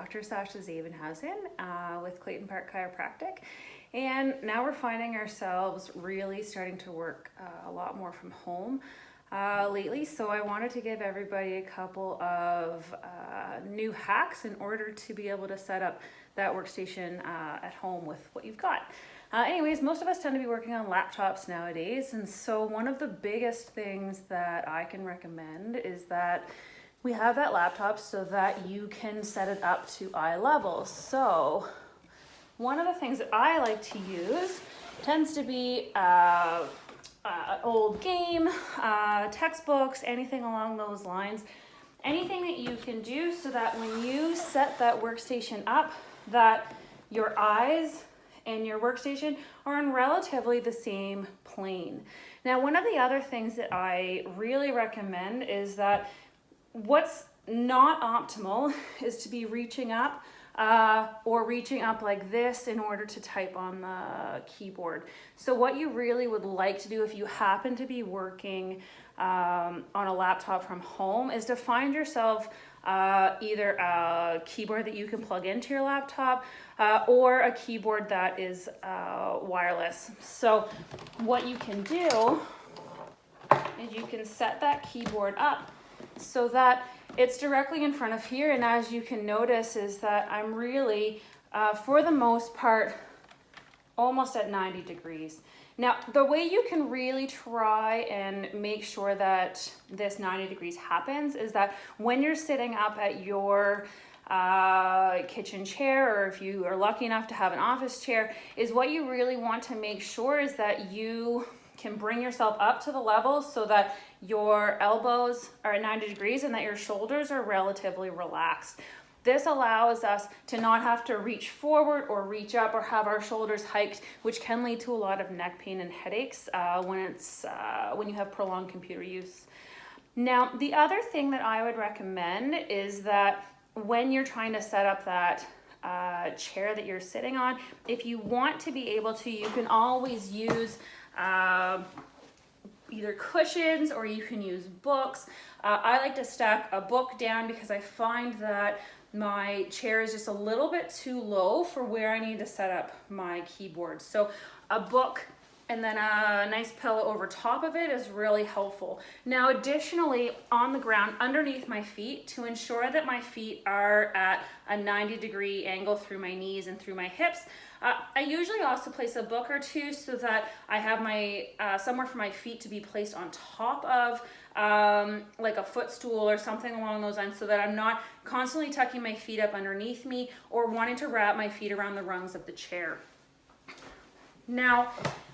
Dr. Sasha Zevenhuizen with Clayton Chiropractic. And now we're finding ourselves really starting to work a lot more from home lately. So I wanted to give everybody a couple of new hacks in order to be able to set up that workstation at home with what you've got. Anyways, most of us tend to be working on laptops nowadays. And so one of the biggest things that I can recommend is that we have that laptop so that you can set it up to eye level. So one of the things that I like to use tends to be an old game, textbooks, anything along those lines. Anything that you can do so that when you set that workstation up, that your eyes and your workstation are on relatively the same plane. Now, one of the other things that I really recommend is that what's not optimal is to be reaching up or reaching up like this in order to type on the keyboard. So what you really would like to do if you happen to be working on a laptop from home is to find yourself either a keyboard that you can plug into your laptop or a keyboard that is wireless. So what you can do is you can set that keyboard up so that it's directly in front of here. And as you can notice is that I'm really, for the most part, almost at 90 degrees. Now, the way you can really try and make sure that this 90 degrees happens is that when you're sitting up at your kitchen chair, or if you are lucky enough to have an office chair, is what you really want to make sure is that you can bring yourself up to the level so that your elbows are at 90 degrees and that your shoulders are relatively relaxed. This allows us to not have to reach forward or reach up or have our shoulders hiked, which can lead to a lot of neck pain and headaches when you have prolonged computer use. Now, the other thing that I would recommend is that when you're trying to set up that chair that you're sitting on, if you want to be able to, you can always use either cushions or you can use books. I like to stack a book down because I find that my chair is just a little bit too low for where I need to set up my keyboard. So a book and then a nice pillow over top of it is really helpful. Now, additionally, on the ground underneath my feet, to ensure that my feet are at a 90-degree angle through my knees and through my hips, I usually also place a book or two so that I have my somewhere for my feet to be placed on top of like a footstool or something along those lines, so that I'm not constantly tucking my feet up underneath me or wanting to wrap my feet around the rungs of the chair. Now,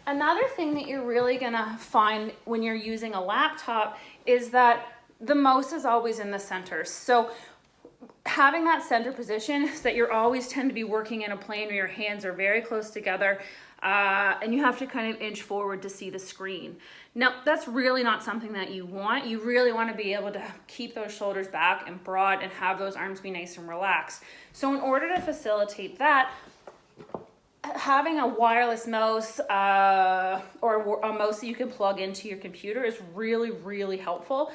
another thing that you're really gonna find when you're using a laptop is that the mouse is always in the center. So having that center position is that you're always tend to be working in a plane where your hands are very close together and you have to kind of inch forward to see the screen. Now, that's really not something that you want. You really want to be able to keep those shoulders back and broad and have those arms be nice and relaxed. So in order to facilitate that, having a wireless mouse or a mouse that you can plug into your computer is really, really helpful.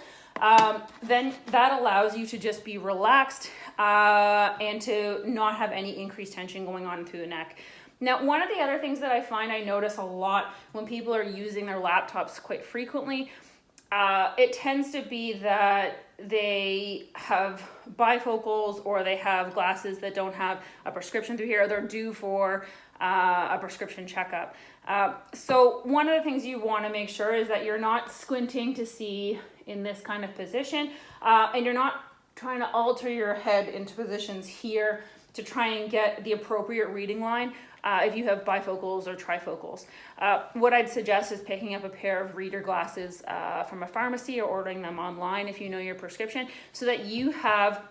Then that allows you to just be relaxed and to not have any increased tension going on through the neck. Now, one of the other things that I find I notice a lot when people are using their laptops quite frequently, it tends to be that they have bifocals or they have glasses that don't have a prescription through here, or they're due for a prescription checkup. So one of the things you want to make sure is that you're not squinting to see in this kind of position, and you're not trying to alter your head into positions here to try and get the appropriate reading line if you have bifocals or trifocals. What I'd suggest is picking up a pair of reader glasses from a pharmacy or ordering them online if you know your prescription, so that you have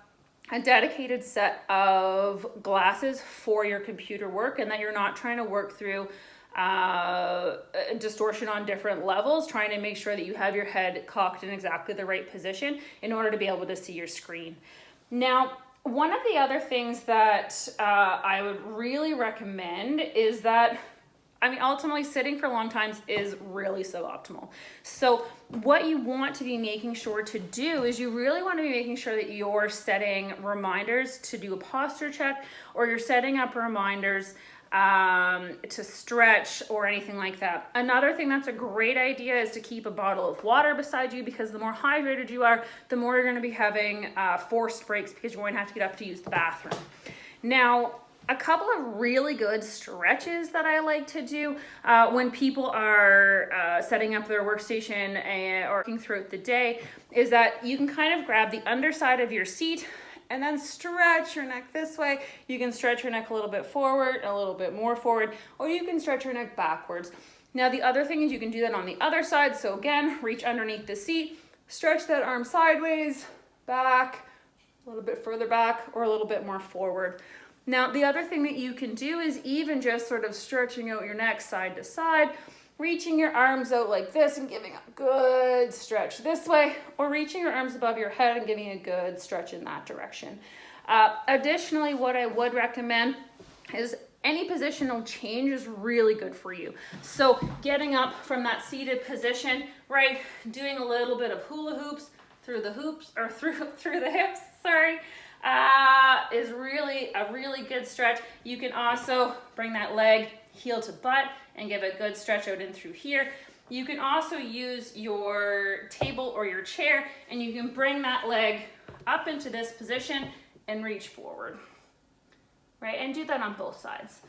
a dedicated set of glasses for your computer work and that you're not trying to work through distortion on different levels, trying to make sure that you have your head cocked in exactly the right position in order to be able to see your screen. Now, one of the other things that I would really recommend is that I mean, ultimately sitting for long times is really suboptimal. So what you want to be making sure to do is you really want to be making sure that you're setting reminders to do a posture check, or you're setting up reminders to stretch or anything like that. Another thing that's a great idea is to keep a bottle of water beside you, because the more hydrated you are, the more you're going to be having forced breaks, because you're going to have to get up to use the bathroom. Now, a couple of really good stretches that I like to do when people are setting up their workstation or working throughout the day is that you can kind of grab the underside of your seat and then stretch your neck this way. You can stretch your neck a little bit forward, a little bit more forward, or you can stretch your neck backwards. Now, the other thing is you can do that on the other side. So again, reach underneath the seat, stretch that arm sideways, back, a little bit further back, or a little bit more forward. Now, the other thing that you can do is even just sort of stretching out your neck side to side, reaching your arms out like this and giving a good stretch this way, or reaching your arms above your head and giving a good stretch in that direction. Additionally, what I would recommend is any positional change is really good for you. So getting up from that seated position, right, doing a little bit of hula hoops through the hoops, or through the hips, sorry, is really a really good stretch. You can also bring that leg heel to butt and give a good stretch out in through here. You can also use your table or your chair, and you can bring that leg up into this position and reach forward, right? And do that on both sides.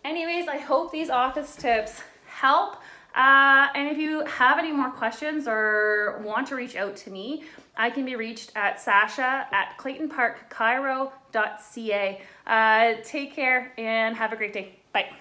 Anyways, I hope these office tips help. And if you have any more questions or want to reach out to me, I can be reached at Sasha@ClaytonParkChiro.ca. Take care and have a great day. Bye.